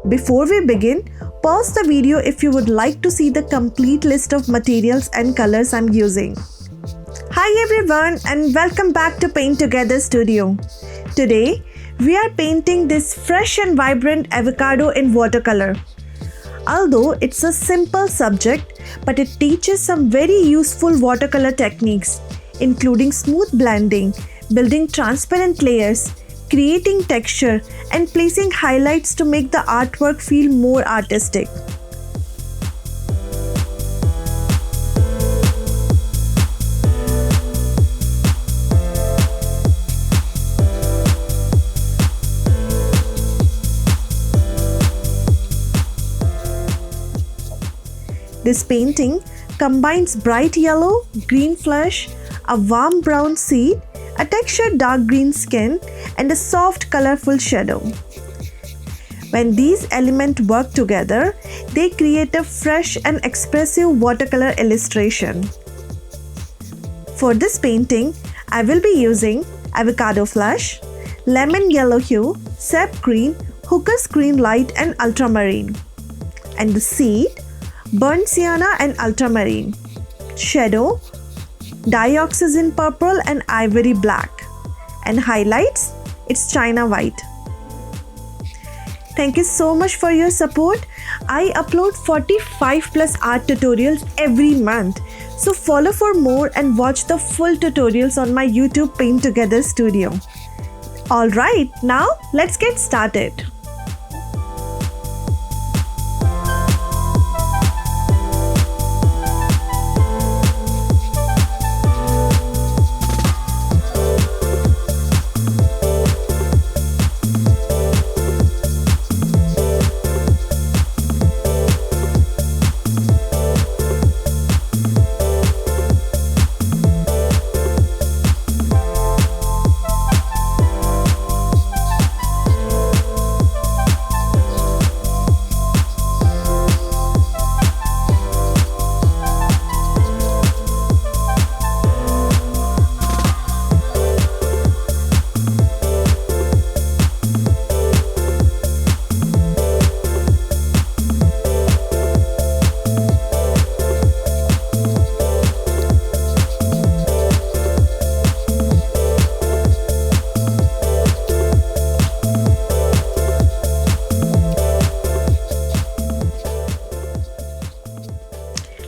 Before we begin, pause the video if you would like to see the complete list of materials and colors I'm using. Hi everyone and welcome back to Paint Together Studio. Today, we are painting this fresh and vibrant avocado in watercolor. Although it's a simple subject, but it teaches some very useful watercolor techniques, including smooth blending, building transparent layers, creating texture, and placing highlights to make the artwork feel more artistic. This painting combines bright yellow, green flesh, a warm brown seed, a textured dark green skin, and a soft colorful shadow. When these elements work together, they create a fresh and expressive watercolor illustration. For this painting, I will be using avocado flesh, lemon yellow hue, sap green, hooker's green light and ultramarine, and the seed, burnt sienna and ultramarine, shadow, dioxazine purple and ivory black, and highlights, it's china white. Thank you so much for your support. I upload 45 plus art tutorials every month, so follow for more and watch the full tutorials on my YouTube Paint Together Studio. Alright, now let's get started.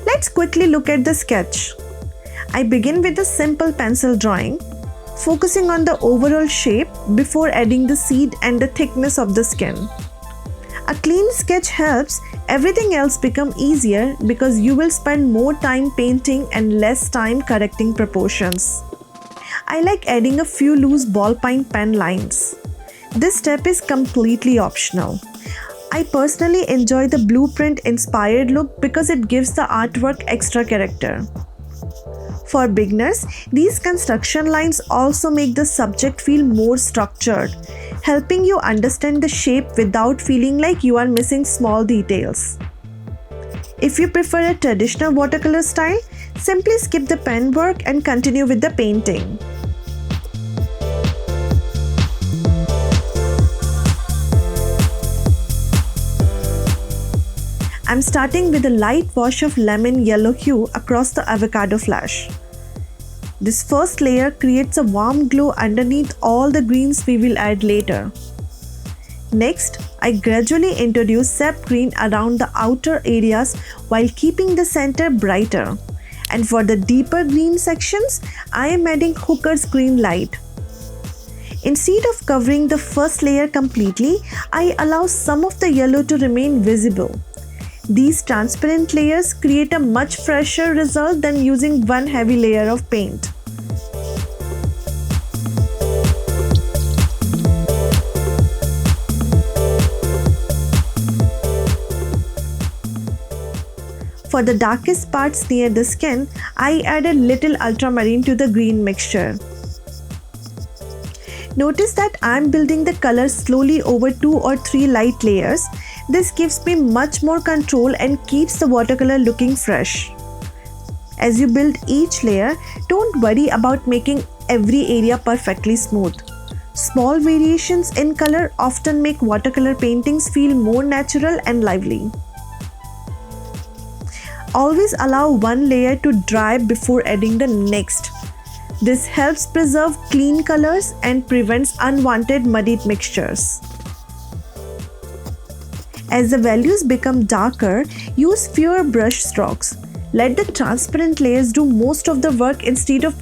Let's quickly look at the sketch. I begin with a simple pencil drawing, focusing on the overall shape before adding the seed and the thickness of the skin. A clean sketch helps everything else become easier because you will spend more time painting and less time correcting proportions. I like adding a few loose ballpoint pen lines. This step is completely optional. I personally enjoy the blueprint-inspired look because it gives the artwork extra character. For beginners, these construction lines also make the subject feel more structured, helping you understand the shape without feeling like you are missing small details. If you prefer a traditional watercolor style, simply skip the pen work and continue with the painting. I'm starting with a light wash of lemon yellow hue across the avocado flesh. This first layer creates a warm glow underneath all the greens we will add later. Next, I gradually introduce sap green around the outer areas while keeping the center brighter. And for the deeper green sections, I am adding hooker's green light. Instead of covering the first layer completely, I allow some of the yellow to remain visible. These transparent layers create a much fresher result than using one heavy layer of paint. For the darkest parts near the skin, I add a little ultramarine to the green mixture. Notice that I am building the color slowly over 2 or 3 light layers. This gives me much more control and keeps the watercolor looking fresh. As you build each layer, don't worry about making every area perfectly smooth. Small variations in color often make watercolor paintings feel more natural and lively. Always allow one layer to dry before adding the next. This helps preserve clean colors and prevents unwanted muddied mixtures. As the values become darker, use fewer brush strokes. Let the transparent layers do most of the work instead of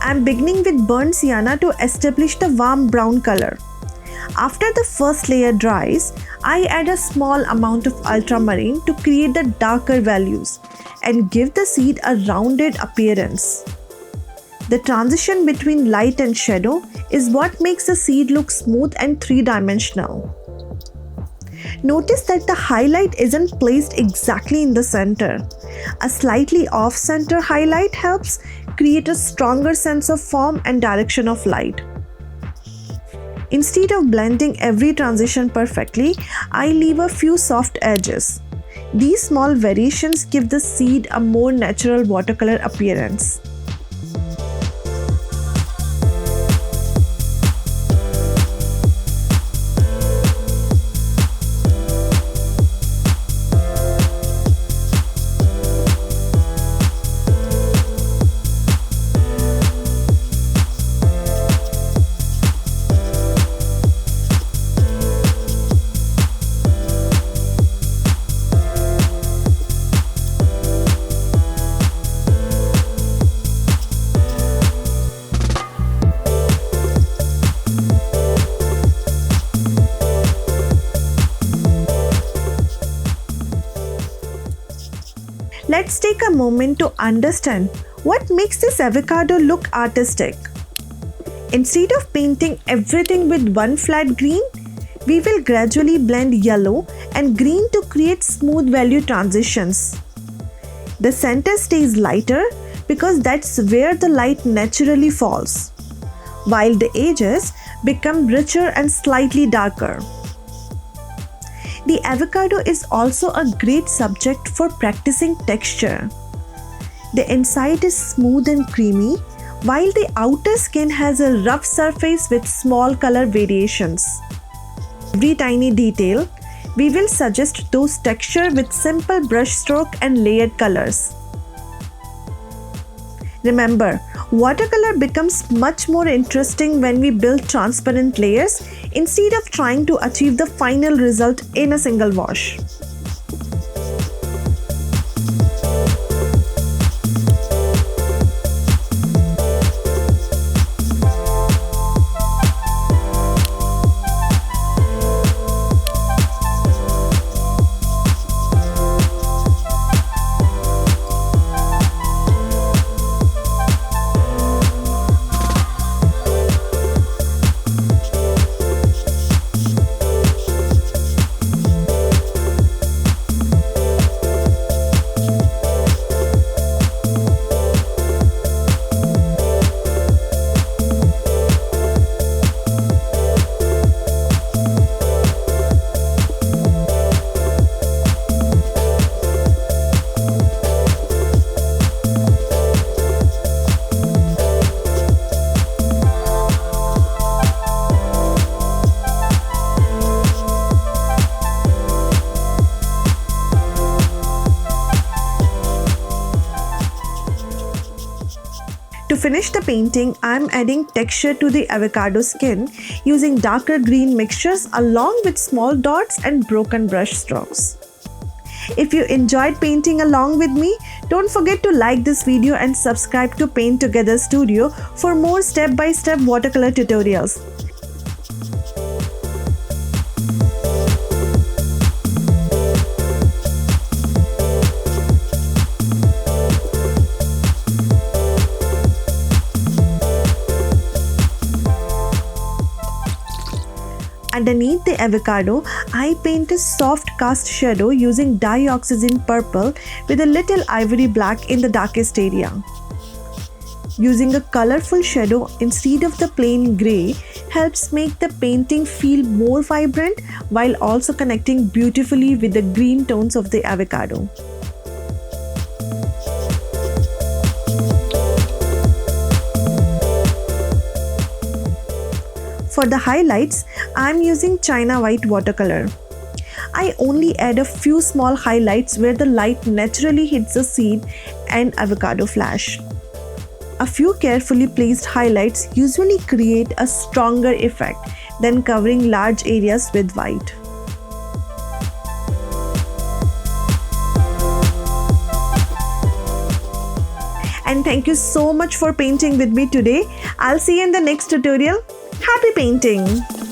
I'm beginning with burnt sienna to establish the warm brown color. After the first layer dries, I add a small amount of ultramarine to create the darker values and give the seed a rounded appearance. The transition between light and shadow is what makes the seed look smooth and three-dimensional. Notice that the highlight isn't placed exactly in the center. A slightly off-center highlight helps create a stronger sense of form and direction of light. Instead of blending every transition perfectly, I leave a few soft edges. These small variations give the seed a more natural watercolor appearance. Let's take a moment to understand what makes this avocado look artistic. Instead of painting everything with one flat green, we will gradually blend yellow and green to create smooth value transitions. The center stays lighter because that's where the light naturally falls, while the edges become richer and slightly darker. The avocado is also a great subject for practicing texture. The inside is smooth and creamy, while the outer skin has a rough surface with small color variations. Every tiny detail, we will suggest those texture with simple brush stroke and layered colors. Remember, watercolor becomes much more interesting when we build transparent layers instead of trying to achieve the final result in a single wash. To finish the painting, I am adding texture to the avocado skin using darker green mixtures along with small dots and broken brush strokes. If you enjoyed painting along with me, don't forget to like this video and subscribe to Paint Together Studio for more step-by-step watercolor tutorials. Underneath the avocado, I paint a soft cast shadow using dioxazine purple with a little ivory black in the darkest area. Using a colorful shadow instead of the plain grey helps make the painting feel more vibrant while also connecting beautifully with the green tones of the avocado. For the highlights, I am using China White watercolor. I only add a few small highlights where the light naturally hits the seed and avocado flash. A few carefully placed highlights usually create a stronger effect than covering large areas with white. And thank you so much for painting with me today. I'll see you in the next tutorial. Happy painting!